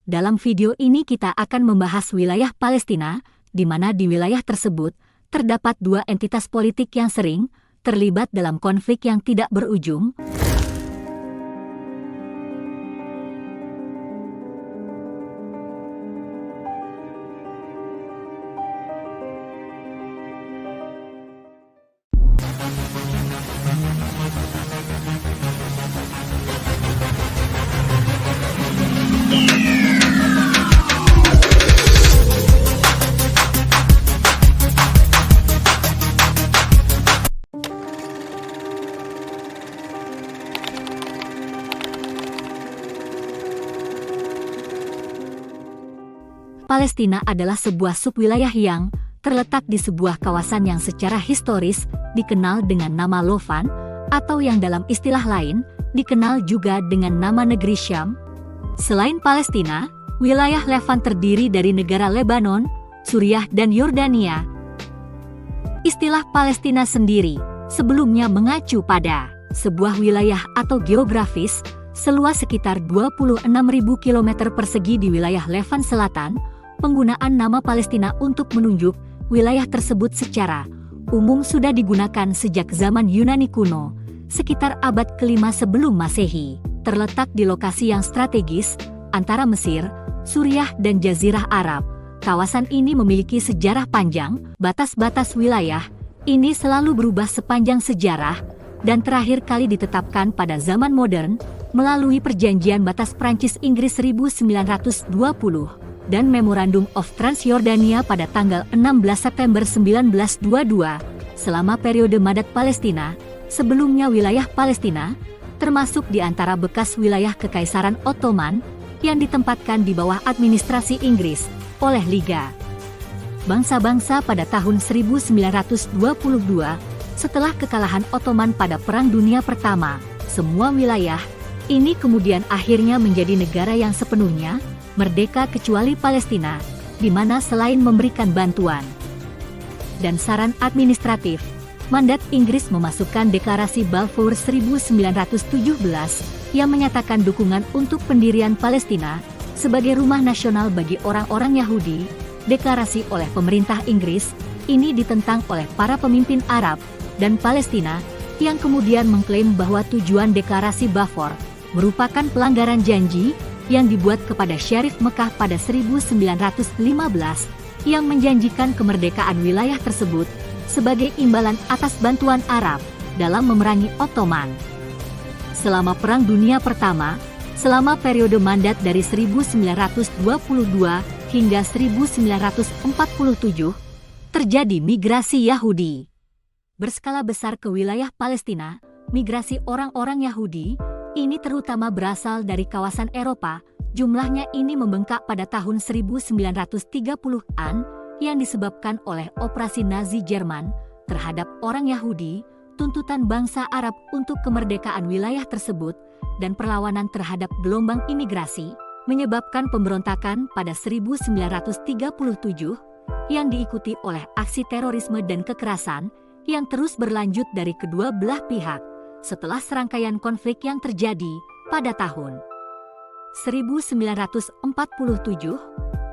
Dalam video ini kita akan membahas wilayah Palestina, di mana di wilayah tersebut terdapat dua entitas politik yang sering terlibat dalam konflik yang tidak berujung. Palestina adalah sebuah subwilayah yang terletak di sebuah kawasan yang secara historis dikenal dengan nama Lovan, atau yang dalam istilah lain dikenal juga dengan nama negeri Syam. Selain Palestina, wilayah Levan terdiri dari negara Lebanon, Suriah, dan Yordania. Istilah Palestina sendiri sebelumnya mengacu pada sebuah wilayah atau geografis seluas sekitar 26.000 km persegi di wilayah Levan Selatan. Penggunaan nama Palestina untuk menunjuk wilayah tersebut secara umum sudah digunakan sejak zaman Yunani kuno, sekitar abad ke-5 sebelum Masehi. Terletak di lokasi yang strategis antara Mesir, Suriah, dan Jazirah Arab. Kawasan ini memiliki sejarah panjang. Batas-batas wilayah ini selalu berubah sepanjang sejarah dan terakhir kali ditetapkan pada zaman modern melalui Perjanjian Batas Prancis-Inggris 1920. Dan Memorandum of Transjordania pada tanggal 16 September 1922. Selama periode Mandat Palestina, sebelumnya wilayah Palestina, termasuk di antara bekas wilayah Kekaisaran Ottoman, yang ditempatkan di bawah administrasi Inggris, oleh Liga Bangsa-Bangsa pada tahun 1922, setelah kekalahan Ottoman pada Perang Dunia Pertama. Semua wilayah ini kemudian akhirnya menjadi negara yang sepenuhnya merdeka kecuali Palestina, di mana selain memberikan bantuan dan saran administratif, mandat Inggris memasukkan Deklarasi Balfour 1917 yang menyatakan dukungan untuk pendirian Palestina sebagai rumah nasional bagi orang-orang Yahudi. Deklarasi oleh pemerintah Inggris ini ditentang oleh para pemimpin Arab dan Palestina yang kemudian mengklaim bahwa tujuan Deklarasi Balfour merupakan pelanggaran janji yang dibuat kepada Syarif Mekah pada 1915 yang menjanjikan kemerdekaan wilayah tersebut sebagai imbalan atas bantuan Arab dalam memerangi Ottoman. Selama Perang Dunia Pertama, selama periode mandat dari 1922 hingga 1947, terjadi migrasi Yahudi berskala besar ke wilayah Palestina. Migrasi orang-orang Yahudi ini terutama berasal dari kawasan Eropa. Jumlahnya ini membengkak pada tahun 1930-an yang disebabkan oleh operasi Nazi Jerman terhadap orang Yahudi, tuntutan bangsa Arab untuk kemerdekaan wilayah tersebut, dan perlawanan terhadap gelombang imigrasi, menyebabkan pemberontakan pada 1937 yang diikuti oleh aksi terorisme dan kekerasan yang terus berlanjut dari kedua belah pihak. Setelah serangkaian konflik yang terjadi pada tahun 1947,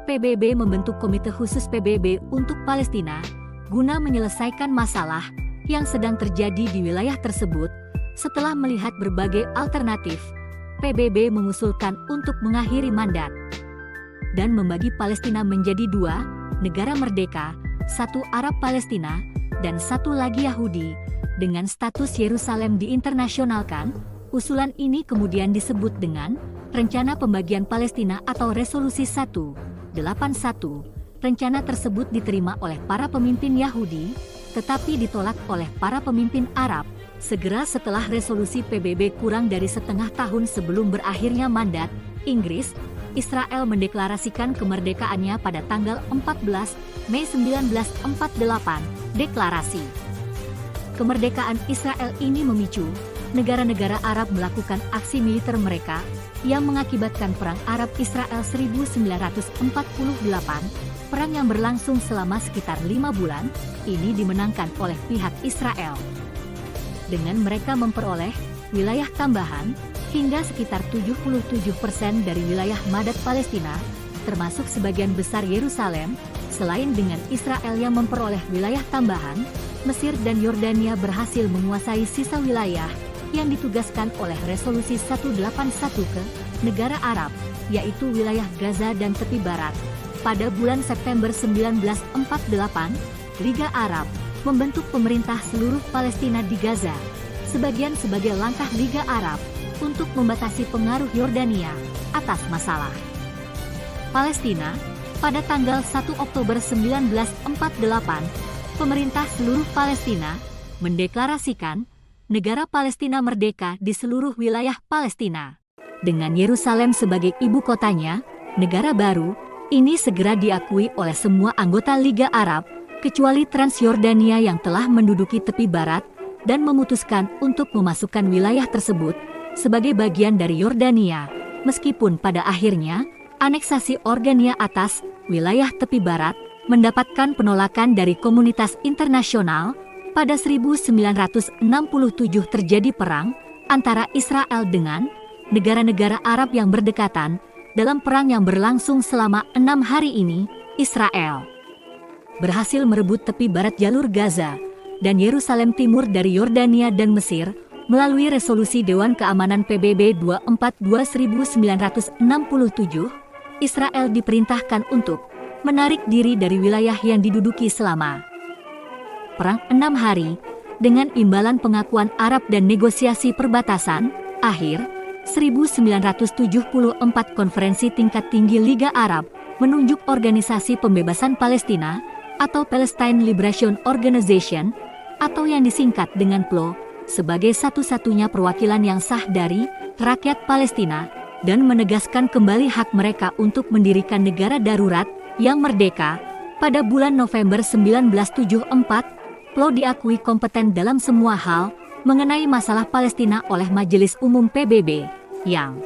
PBB membentuk Komite Khusus PBB untuk Palestina guna menyelesaikan masalah yang sedang terjadi di wilayah tersebut. Setelah melihat berbagai alternatif, PBB mengusulkan untuk mengakhiri mandat dan membagi Palestina menjadi dua negara merdeka, satu Arab Palestina dan satu lagi Yahudi, dengan status Yerusalem diinternasionalkan. Usulan ini kemudian disebut dengan Rencana Pembagian Palestina atau Resolusi 181. Rencana tersebut diterima oleh para pemimpin Yahudi, tetapi ditolak oleh para pemimpin Arab. Segera setelah resolusi PBB kurang dari setengah tahun sebelum berakhirnya mandat Inggris, Israel mendeklarasikan kemerdekaannya pada tanggal 14 Mei 1948. Deklarasi kemerdekaan Israel ini memicu negara-negara Arab melakukan aksi militer mereka yang mengakibatkan Perang Arab-Israel 1948. Perang yang berlangsung selama sekitar 5 bulan, ini dimenangkan oleh pihak Israel. Dengan mereka memperoleh wilayah tambahan, hingga sekitar 77% dari wilayah Madat Palestina, termasuk sebagian besar Yerusalem. Selain dengan Israel yang memperoleh wilayah tambahan, Mesir dan Yordania berhasil menguasai sisa wilayah yang ditugaskan oleh Resolusi 181 ke negara Arab, yaitu wilayah Gaza dan tepi barat. Pada bulan September 1948, Liga Arab membentuk pemerintah seluruh Palestina di Gaza, sebagian sebagai langkah Liga Arab untuk membatasi pengaruh Yordania atas masalah Palestina. Pada tanggal 1 Oktober 1948, pemerintah seluruh Palestina mendeklarasikan negara Palestina merdeka di seluruh wilayah Palestina. Dengan Yerusalem sebagai ibu kotanya, negara baru ini segera diakui oleh semua anggota Liga Arab, kecuali Transjordania yang telah menduduki tepi barat dan memutuskan untuk memasukkan wilayah tersebut sebagai bagian dari Yordania, meskipun pada akhirnya aneksasi Jordania atas wilayah tepi barat mendapatkan penolakan dari komunitas internasional. Pada 1967 terjadi perang antara Israel dengan negara-negara Arab yang berdekatan. Dalam perang yang berlangsung selama 6 hari ini, Israel berhasil merebut tepi barat jalur Gaza dan Yerusalem Timur dari Yordania dan Mesir melalui resolusi Dewan Keamanan PBB 242/1967. Israel diperintahkan untuk menarik diri dari wilayah yang diduduki selama perang 6 hari. Dengan imbalan pengakuan Arab dan negosiasi perbatasan, akhir 1974 Konferensi Tingkat Tinggi Liga Arab menunjuk Organisasi Pembebasan Palestina atau Palestine Liberation Organization atau yang disingkat dengan PLO sebagai satu-satunya perwakilan yang sah dari rakyat Palestina dan menegaskan kembali hak mereka untuk mendirikan negara darurat yang merdeka. Pada bulan November 1974, PLO diakui kompeten dalam semua hal mengenai masalah Palestina oleh Majelis Umum PBB, yang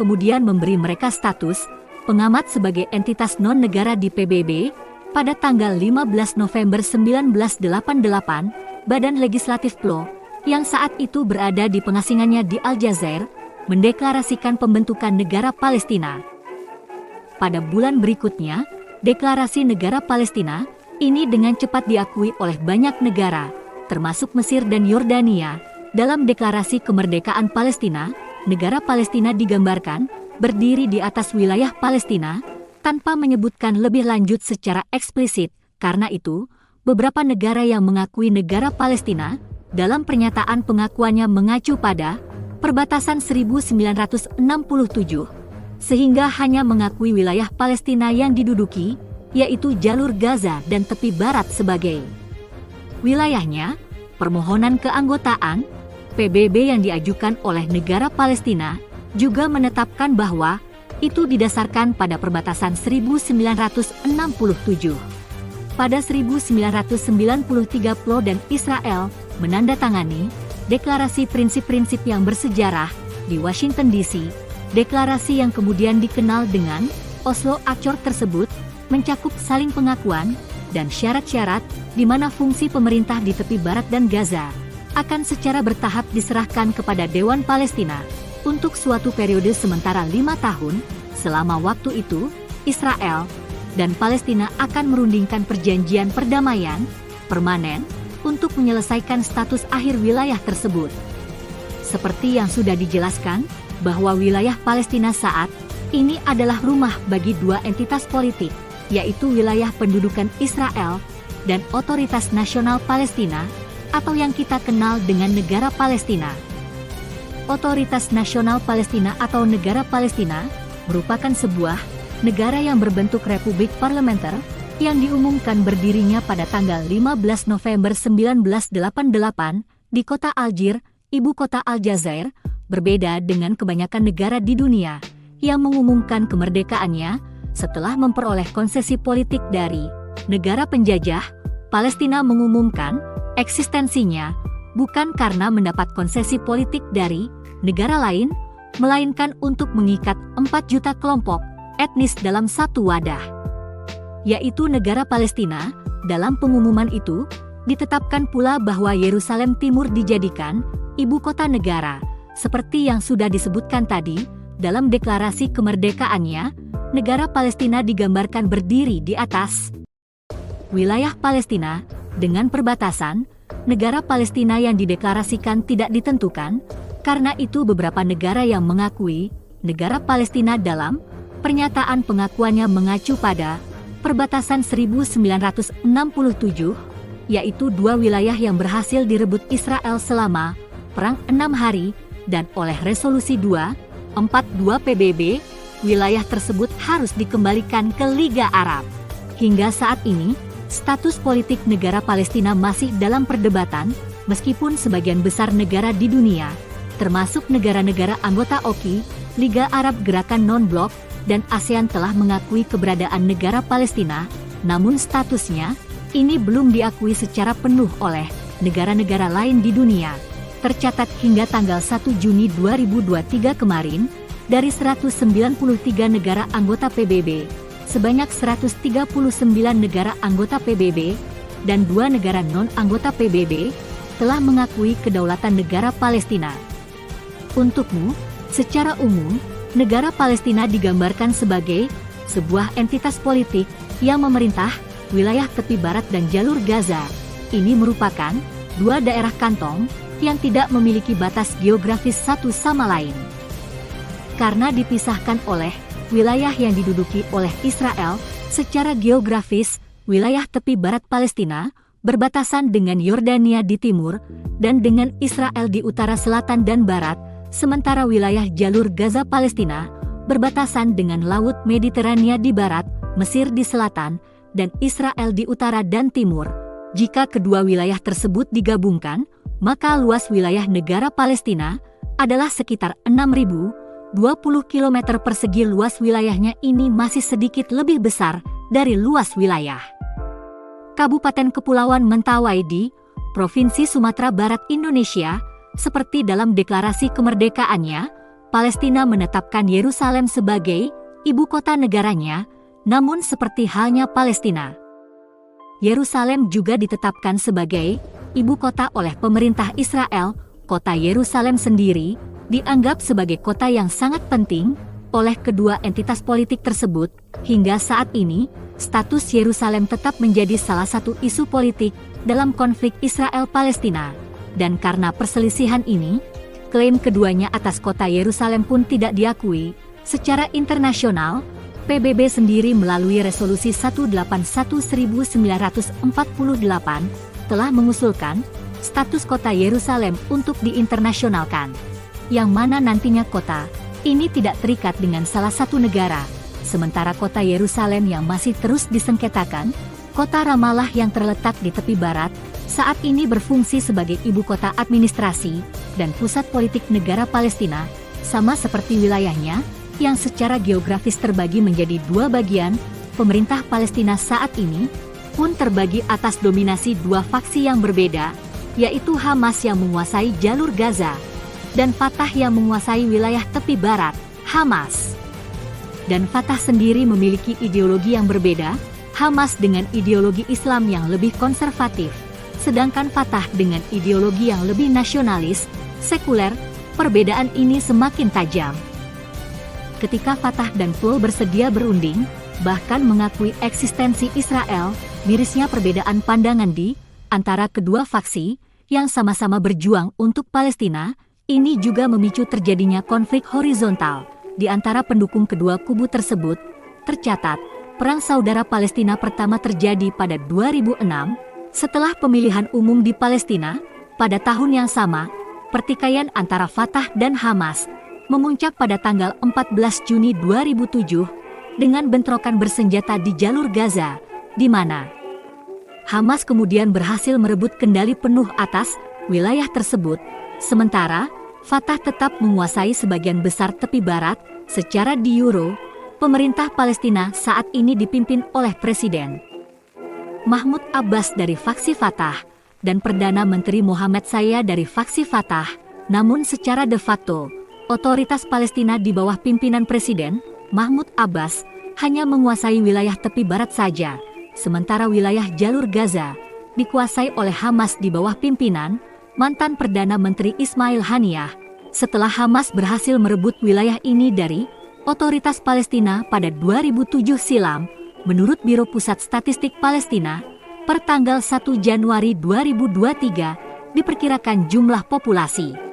kemudian memberi mereka status pengamat sebagai entitas non-negara di PBB. Pada tanggal 15 November 1988, Badan Legislatif PLO, yang saat itu berada di pengasingannya di Aljazair, mendeklarasikan pembentukan negara Palestina. Pada bulan berikutnya, deklarasi negara Palestina ini dengan cepat diakui oleh banyak negara, termasuk Mesir dan Yordania. Dalam deklarasi kemerdekaan Palestina, negara Palestina digambarkan berdiri di atas wilayah Palestina tanpa menyebutkan lebih lanjut secara eksplisit. Karena itu, beberapa negara yang mengakui negara Palestina dalam pernyataan pengakuannya mengacu pada perbatasan 1967, sehingga hanya mengakui wilayah Palestina yang diduduki, yaitu jalur Gaza dan tepi barat sebagai wilayahnya. Permohonan keanggotaan PBB yang diajukan oleh negara Palestina juga menetapkan bahwa itu didasarkan pada perbatasan 1967. Pada 1993 PLO dan Israel menandatangani deklarasi prinsip-prinsip yang bersejarah di Washington DC. Deklarasi yang kemudian dikenal dengan Oslo Accord tersebut mencakup saling pengakuan dan syarat-syarat di mana fungsi pemerintah di tepi barat dan Gaza akan secara bertahap diserahkan kepada Dewan Palestina untuk suatu periode sementara 5 tahun. Selama waktu itu, Israel dan Palestina akan merundingkan perjanjian perdamaian permanen untuk menyelesaikan status akhir wilayah tersebut. Seperti yang sudah dijelaskan, bahwa wilayah Palestina saat ini adalah rumah bagi dua entitas politik, yaitu wilayah pendudukan Israel dan Otoritas Nasional Palestina, atau yang kita kenal dengan Negara Palestina. Otoritas Nasional Palestina atau Negara Palestina merupakan sebuah negara yang berbentuk republik parlementer yang diumumkan berdirinya pada tanggal 15 November 1988 di kota Algier, ibu kota Aljazair. Berbeda dengan kebanyakan negara di dunia yang mengumumkan kemerdekaannya setelah memperoleh konsesi politik dari negara penjajah, Palestina mengumumkan eksistensinya bukan karena mendapat konsesi politik dari negara lain, melainkan untuk mengikat 4 juta kelompok etnis dalam satu wadah, yaitu negara Palestina. Dalam pengumuman itu, Ditetapkan pula bahwa Yerusalem Timur dijadikan ibu kota negara, seperti yang sudah disebutkan tadi. Dalam deklarasi kemerdekaannya, negara Palestina digambarkan berdiri di atas wilayah Palestina dengan perbatasan. Negara Palestina yang dideklarasikan tidak ditentukan, karena itu beberapa negara yang mengakui negara Palestina dalam pernyataan pengakuannya mengacu pada perbatasan 1967, yaitu dua wilayah yang berhasil direbut Israel selama Perang 6 Hari, dan oleh Resolusi 242 PBB, wilayah tersebut harus dikembalikan ke Liga Arab. Hingga saat ini, status politik negara Palestina masih dalam perdebatan, meskipun sebagian besar negara di dunia, termasuk negara-negara anggota OKI, Liga Arab Gerakan Non-Blok, dan ASEAN telah mengakui keberadaan negara Palestina, namun statusnya ini belum diakui secara penuh oleh negara-negara lain di dunia. Tercatat hingga tanggal 1 Juni 2023 kemarin, dari 193 negara anggota PBB, sebanyak 139 negara anggota PBB dan 2 negara non-anggota PBB telah mengakui kedaulatan negara Palestina. Untukmu, secara umum, negara Palestina digambarkan sebagai sebuah entitas politik yang memerintah wilayah tepi barat dan jalur Gaza. Ini merupakan dua daerah kantong yang tidak memiliki batas geografis satu sama lain. Karena dipisahkan oleh wilayah yang diduduki oleh Israel, secara geografis, wilayah tepi barat Palestina berbatasan dengan Yordania di timur dan dengan Israel di utara selatan dan barat, sementara wilayah jalur Gaza Palestina berbatasan dengan Laut Mediterania di barat, Mesir di selatan, dan Israel di utara dan timur. Jika kedua wilayah tersebut digabungkan, maka luas wilayah negara Palestina adalah sekitar 6.020 km persegi. Luas wilayahnya ini masih sedikit lebih besar dari luas wilayah Kabupaten Kepulauan Mentawai di Provinsi Sumatera Barat Indonesia. Seperti dalam deklarasi kemerdekaannya, Palestina menetapkan Yerusalem sebagai ibu kota negaranya, namun seperti halnya Palestina, Yerusalem juga ditetapkan sebagai ibu kota oleh pemerintah Israel. Kota Yerusalem sendiri dianggap sebagai kota yang sangat penting oleh kedua entitas politik tersebut. Hingga saat ini, status Yerusalem tetap menjadi salah satu isu politik dalam konflik Israel-Palestina. Dan karena perselisihan ini, klaim keduanya atas kota Yerusalem pun tidak diakui secara internasional. PBB sendiri melalui Resolusi 181/1948 telah mengusulkan status kota Yerusalem untuk diinternasionalkan, yang mana nantinya kota ini tidak terikat dengan salah satu negara. Sementara kota Yerusalem yang masih terus disengketakan, kota Ramallah yang terletak di tepi barat, saat ini berfungsi sebagai ibu kota administrasi dan pusat politik negara Palestina, sama seperti wilayahnya yang secara geografis terbagi menjadi dua bagian. Pemerintah Palestina saat ini pun terbagi atas dominasi dua faksi yang berbeda, yaitu Hamas yang menguasai jalur Gaza dan Fatah yang menguasai wilayah tepi barat. Hamas dan Fatah sendiri memiliki ideologi yang berbeda, Hamas dengan ideologi Islam yang lebih konservatif, sedangkan Fatah dengan ideologi yang lebih nasionalis, sekuler. Perbedaan ini semakin tajam ketika Fatah dan PLO bersedia berunding, bahkan mengakui eksistensi Israel. Mirisnya perbedaan pandangan di antara kedua faksi yang sama-sama berjuang untuk Palestina, ini juga memicu terjadinya konflik horizontal di antara pendukung kedua kubu tersebut. Tercatat, Perang Saudara Palestina pertama terjadi pada 2006, setelah pemilihan umum di Palestina. Pada tahun yang sama, pertikaian antara Fatah dan Hamas memuncak pada tanggal 14 Juni 2007 dengan bentrokan bersenjata di jalur Gaza, di mana Hamas kemudian berhasil merebut kendali penuh atas wilayah tersebut, sementara Fatah tetap menguasai sebagian besar tepi barat. Secara de jure, pemerintah Palestina saat ini dipimpin oleh Presiden Mahmud Abbas dari faksi Fatah dan Perdana Menteri Mohammed Shaya dari faksi Fatah. Namun secara de facto, otoritas Palestina di bawah pimpinan Presiden Mahmud Abbas hanya menguasai wilayah tepi barat saja, sementara wilayah jalur Gaza dikuasai oleh Hamas di bawah pimpinan mantan Perdana Menteri Ismail Haniyah, setelah Hamas berhasil merebut wilayah ini dari Otoritas Palestina pada 2007 silam. Menurut Biro Pusat Statistik Palestina, per tanggal 1 Januari 2023, diperkirakan jumlah populasi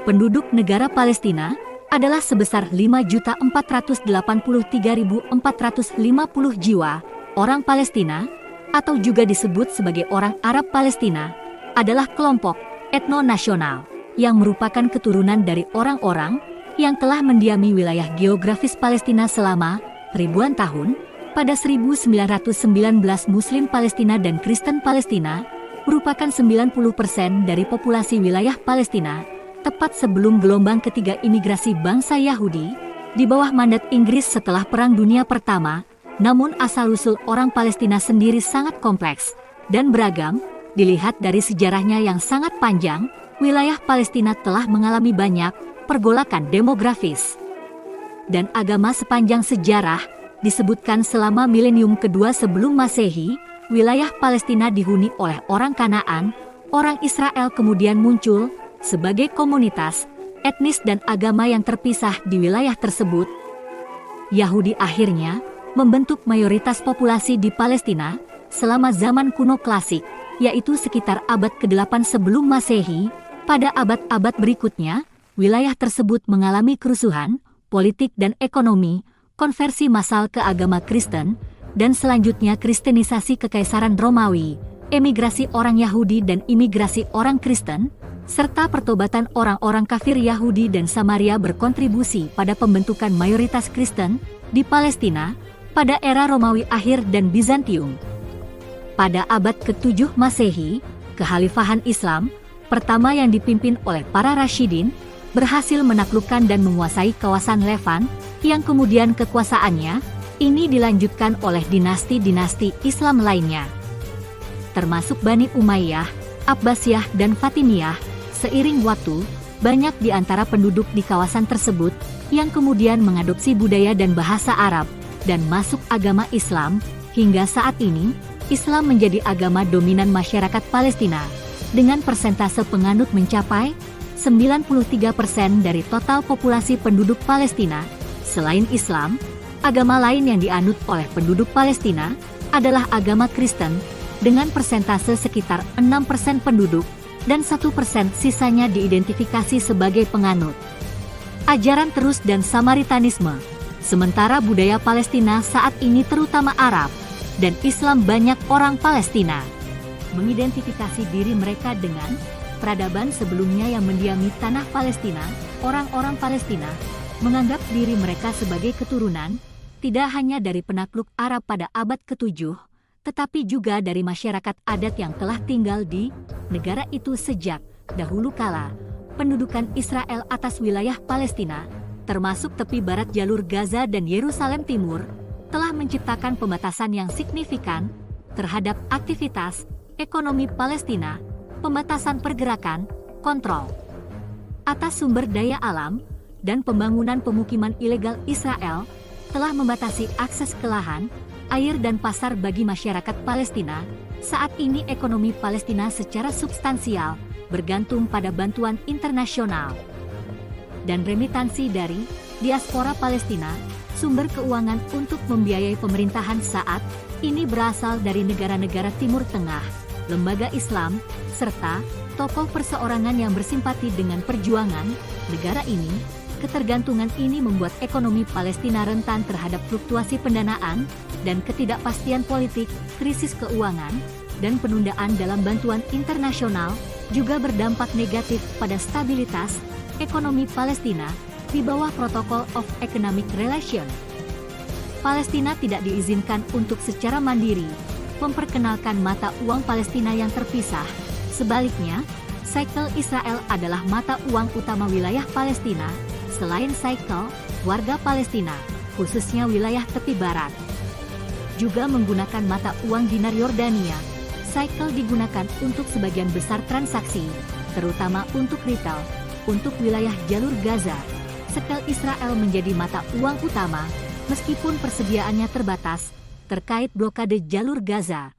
penduduk negara Palestina adalah sebesar 5.483.450 jiwa. Orang Palestina, atau juga disebut sebagai orang Arab Palestina, adalah kelompok etno-nasional yang merupakan keturunan dari orang-orang yang telah mendiami wilayah geografis Palestina selama ribuan tahun. Pada 1919 Muslim Palestina dan Kristen Palestina merupakan 90% dari populasi wilayah Palestina, tepat sebelum gelombang ketiga imigrasi bangsa Yahudi di bawah mandat Inggris setelah Perang Dunia Pertama. Namun asal-usul orang Palestina sendiri sangat kompleks dan beragam. Dilihat dari sejarahnya yang sangat panjang, wilayah Palestina telah mengalami banyak pergolakan demografis dan agama sepanjang sejarah. Disebutkan selama milenium kedua sebelum Masehi, wilayah Palestina dihuni oleh orang Kanaan. Orang Israel kemudian muncul sebagai komunitas etnis dan agama yang terpisah di wilayah tersebut. Yahudi akhirnya membentuk mayoritas populasi di Palestina selama zaman kuno klasik, yaitu sekitar abad ke-8 sebelum Masehi. Pada abad-abad berikutnya, wilayah tersebut mengalami kerusuhan, politik dan ekonomi, konversi massal ke agama Kristen, dan selanjutnya kristenisasi Kekaisaran Romawi, emigrasi orang Yahudi dan imigrasi orang Kristen, serta pertobatan orang-orang kafir Yahudi dan Samaria berkontribusi pada pembentukan mayoritas Kristen di Palestina pada era Romawi akhir dan Bizantium. Pada abad ke-7 Masehi, Kekhalifahan Islam pertama yang dipimpin oleh para Rasyidin berhasil menaklukkan dan menguasai kawasan Levan, yang kemudian kekuasaannya ini dilanjutkan oleh dinasti-dinasti Islam lainnya, termasuk Bani Umayyah, Abbasiyah dan Fatimiyah. Seiring waktu, banyak di antara penduduk di kawasan tersebut yang kemudian mengadopsi budaya dan bahasa Arab dan masuk agama Islam. Hingga saat ini, Islam menjadi agama dominan masyarakat Palestina dengan persentase penganut mencapai 93% dari total populasi penduduk Palestina. Selain Islam, agama lain yang dianut oleh penduduk Palestina adalah agama Kristen dengan persentase sekitar 6% penduduk dan 1% sisanya diidentifikasi sebagai penganut ajaran terus dan Samaritanisme. Sementara budaya Palestina saat ini terutama Arab dan Islam, banyak orang Palestina mengidentifikasi diri mereka dengan peradaban sebelumnya yang mendiami tanah Palestina. Orang-orang Palestina menganggap diri mereka sebagai keturunan tidak hanya dari penakluk Arab pada abad ke-7, tetapi juga dari masyarakat adat yang telah tinggal di negara itu sejak dahulu kala. Pendudukan Israel atas wilayah Palestina, termasuk tepi barat jalur Gaza dan Yerusalem Timur, telah menciptakan pembatasan yang signifikan terhadap aktivitas ekonomi Palestina, pembatasan pergerakan, kontrol atas sumber daya alam, dan pembangunan pemukiman ilegal. Israel telah membatasi akses ke lahan, air dan pasar bagi masyarakat Palestina. Saat ini ekonomi Palestina secara substansial bergantung pada bantuan internasional dan remitansi dari diaspora Palestina. Sumber keuangan untuk membiayai pemerintahan saat ini berasal dari negara-negara Timur Tengah, lembaga Islam, serta tokoh perseorangan yang bersimpati dengan perjuangan negara ini. Ketergantungan ini membuat ekonomi Palestina rentan terhadap fluktuasi pendanaan dan ketidakpastian politik. Krisis keuangan dan penundaan dalam bantuan internasional juga berdampak negatif pada stabilitas ekonomi Palestina di bawah Protocol of Economic Relations. Palestina tidak diizinkan untuk secara mandiri memperkenalkan mata uang Palestina yang terpisah. Sebaliknya, shekel Israel adalah mata uang utama wilayah Palestina. Selain shekel, warga Palestina, khususnya wilayah tepi barat, juga menggunakan mata uang dinar Yordania. Shekel digunakan untuk sebagian besar transaksi, terutama untuk retail. Untuk wilayah jalur Gaza, shekel Israel menjadi mata uang utama, meskipun persediaannya terbatas terkait blokade jalur Gaza.